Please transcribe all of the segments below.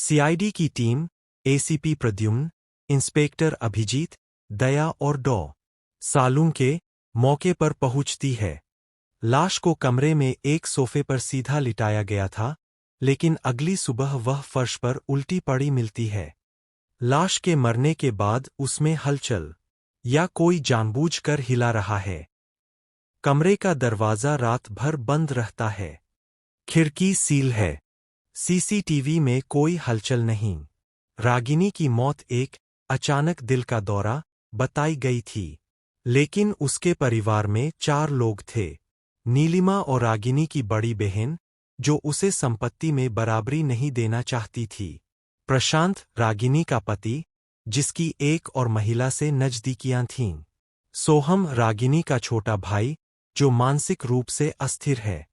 CID की team, ACP Pradyuman, inspector Abhijeet, Daya और डॉ. सालुंके मौके पर पहुंचती है। लाश को कमरे में एक सोफे पर सीधा लिटाया गया था, लेकिन अगली सुबह वह फर्श पर उल्टी पड़ी मिलती है। लाश के मरने के बाद उसमें हलचल या कोई जानबूझकर हिला रहा है। कमरे का दरवाजा रात भर बंद रहता है। खिड़की सील है। सीसीटीवी में कोई हलचल नहीं। रागिनी की मौत एक अचानक दिल का दौरा बताई गई थी, लेकिन उसके परिवार में 4 लोग थे। नीलिमा और रागिनी की बड़ी बहन, जो उसे संपत्ति में बराबरी नहीं देना चाहती थी। प्रशांत, रागिनी का पति, जिसकी एक और महिला से नज़दीकियां थीं। सोहम, रागिनी का छोटा भाई, जो मानसिक रूप से अस्थिर है।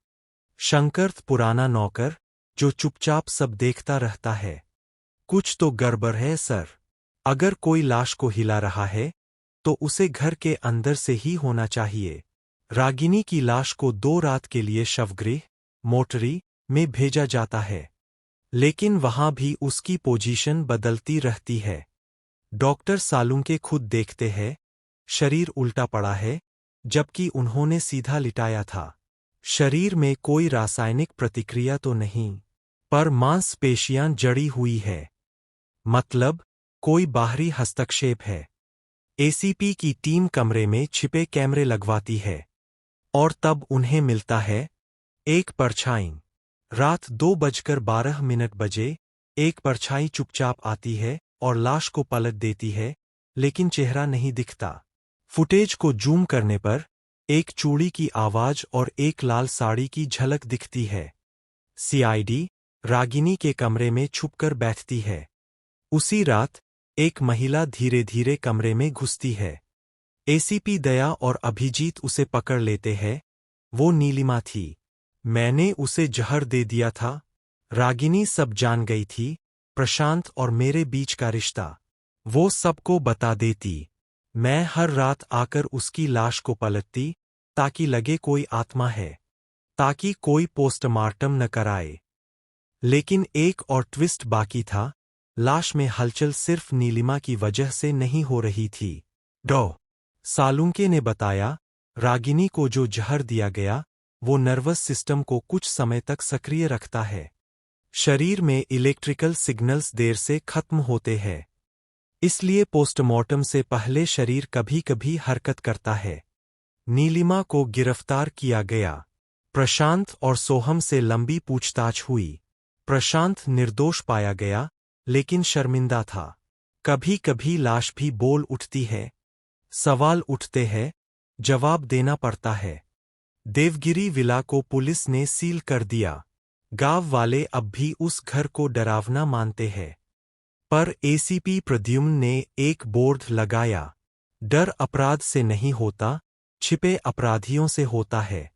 शंकर, पुराना नौकर, जो चुपचाप सब देखता रहता है। कुछ तो गड़बड़ है सर। अगर कोई लाश को हिला रहा है, तो उसे घर के अंदर से ही होना चाहिए। रागिनी की लाश को 2 रात के लिए शवगृह, मोर्चरी में भेजा जाता है, लेकिन वहां भी उसकी पोजीशन बदलती रहती है। डॉक्टर सालुंके खुद देखते हैं, शरीर उल्टा पड़ा है, जबकि उन्होंने सीधा लिटाया था। शरीर में कोई रासायनिक प्रतिक्रिया तो नहीं, पर मांसपेशियां जड़ी हुई है। मतलब, कोई बाहरी हस्तक्षेप है। एसीपी की टीम कमरे में छिपे कैमरे लगवाती है, और तब उन्हें मिलता है एक परछाई। रात 2:12 बजे एक परछाई चुपचाप आती है और लाश को पलट देती है, लेकिन चेहरा नहीं दिखता। फुटेज को जूम करने पर एक चूड़ी की आवाज और एक लाल साड़ी की झलक दिखती है। सीआईडी रागिनी के कमरे में छुपकर बैठती है। उसी रात एक महिला धीरे धीरे कमरे में घुसती है। एसीपी दया और अभिजीत उसे पकड़ लेते हैं। वो नीलिमा थी। मैंने उसे जहर दे दिया था। रागिनी सब जान गई थी, प्रशांत और मेरे बीच का रिश्ता। वो सबको बता देती। मैं हर रात आकर उसकी लाश को पलटती, ताकि लगे कोई आत्मा है, ताकि कोई पोस्टमार्टम न कराए। लेकिन एक और ट्विस्ट बाकी था। लाश में हलचल सिर्फ नीलिमा की वजह से नहीं हो रही थी। डॉ. सालुंके ने बताया, रागिनी को जो जहर दिया गया, वो नर्वस सिस्टम को कुछ समय तक सक्रिय रखता है। शरीर में इलेक्ट्रिकल सिग्नल्स देर से खत्म होते हैं। इसलिए पोस्टमार्टम से पहले शरीर कभी-कभी हरकत करता है। नीलिमा को गिरफ्तार किया गया। प्रशांत और सोहम से लंबी पूछताछ हुई। प्रशांत निर्दोष पाया गया, लेकिन शर्मिंदा था। कभी-कभी लाश भी बोल उठती है। सवाल उठते हैं, जवाब देना पड़ता है। देवगिरी विला को पुलिस ने सील कर दिया। गांव वाले अब भी उस घर को डरावना मानते हैं। पर एसीपी प्रद्युम्न ने एक बोर्ड लगाया। डर अपराध से नहीं होता, छिपे अपराधियों से होता है।